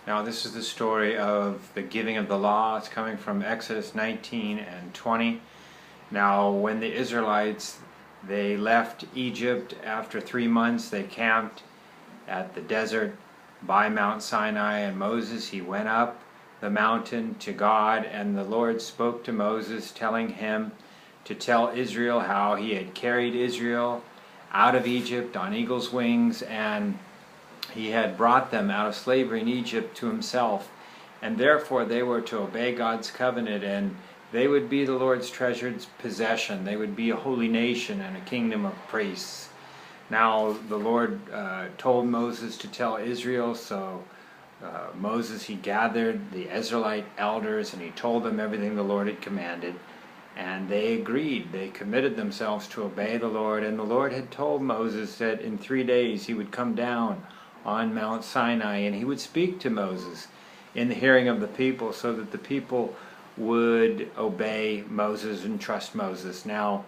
Now this is the story of the giving of the law. It's coming from Exodus 19 and 20. Now when the Israelites, they left Egypt after 3 months, they camped at the desert by Mount Sinai, and Moses, he went up the mountain to God, and the Lord spoke to Moses, telling him to tell Israel how he had carried Israel out of Egypt on eagle's wings, and he had brought them out of slavery in Egypt to himself, and therefore they were to obey God's covenant, and they would be the Lord's treasured possession. They would be a holy nation and a kingdom of priests. Now the Lord told Moses to tell Israel, so Moses, he gathered the Israelite elders and he told them everything the Lord had commanded, and they agreed. They committed themselves to obey the Lord, and the Lord had told Moses that in 3 days he would come down on Mount Sinai and he would speak to Moses in the hearing of the people, so that the people would obey Moses and trust Moses. Now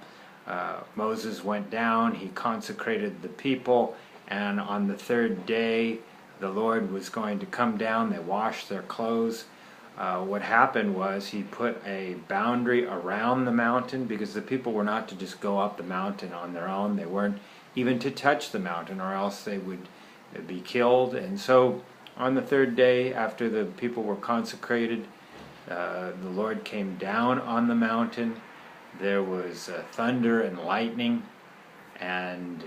Moses went down, he consecrated the people, and on the 3rd day the Lord was going to come down. They washed their clothes. What happened was he put a boundary around the mountain, because the people were not to just go up the mountain on their own. They weren't even to touch the mountain, or else they would be killed. And so on the 3rd day, after the people were consecrated, the Lord came down on the mountain. There was thunder and lightning, and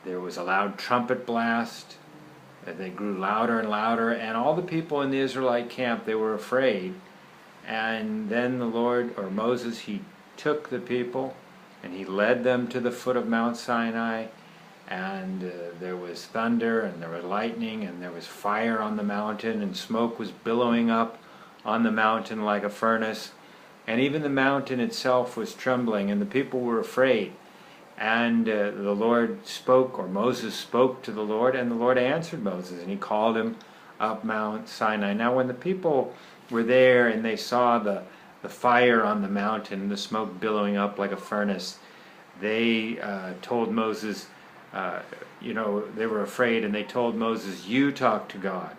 there was a loud trumpet blast. They grew louder and louder, and all the people in the Israelite camp, they were afraid. And then the Lord, or Moses, he took the people and he led them to the foot of Mount Sinai, and there was thunder and there was lightning and there was fire on the mountain, and smoke was billowing up on the mountain like a furnace, and even the mountain itself was trembling, and the people were afraid. And the Lord spoke, or Moses spoke to the Lord, and the Lord answered Moses, and he called him up Mount Sinai. Now when the people were there and they saw the fire on the mountain, the smoke billowing up like a furnace, they told Moses, they were afraid, and they told Moses, "You talk to God.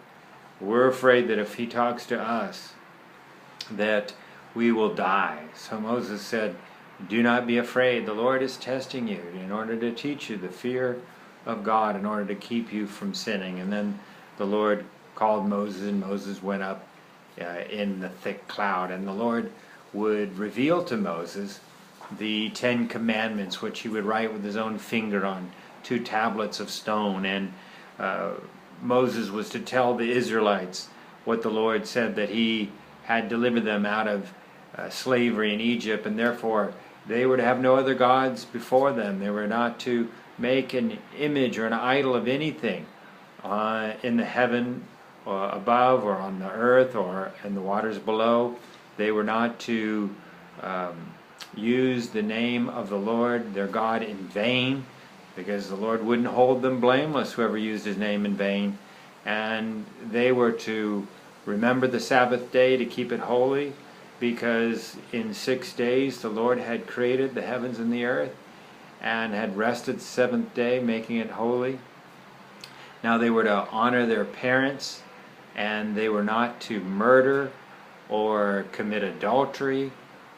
We're afraid that if he talks to us, that we will die." So Moses said, "Do not be afraid. The Lord is testing you in order to teach you the fear of God, in order to keep you from sinning." And then the Lord called Moses, and Moses went up in the thick cloud. And the Lord would reveal to Moses the 10 commandments, which he would write with his own finger on 2 tablets of stone. And Moses was to tell the Israelites what the Lord said, that he had delivered them out of slavery in Egypt, and therefore they were to have no other gods before them. They were not to make an image or an idol of anything in the heaven or above, or on the earth, or in the waters below. They were not to use the name of the Lord their God in vain, because the Lord wouldn't hold them blameless, whoever used his name in vain. And they were to remember the Sabbath day, to keep it holy, because in 6 days the Lord had created the heavens and the earth, and had rested the 7th day, making it holy. Now they were to honor their parents, and they were not to murder, or commit adultery,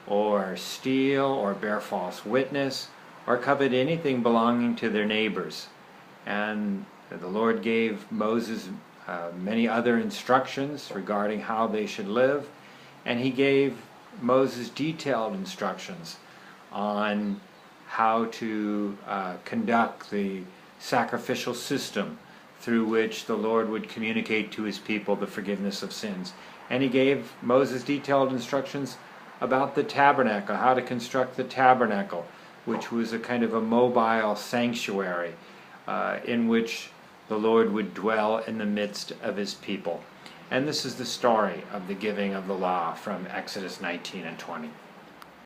or steal, or bear false witness, or covet anything belonging to their neighbors. And the Lord gave Moses many other instructions regarding how they should live, and he gave Moses detailed instructions on how to conduct the sacrificial system through which the Lord would communicate to his people the forgiveness of sins. And he gave Moses detailed instructions about the tabernacle, how to construct the tabernacle, which was a kind of a mobile sanctuary in which the Lord would dwell in the midst of his people. And this is the story of the giving of the law from Exodus 19 and 20.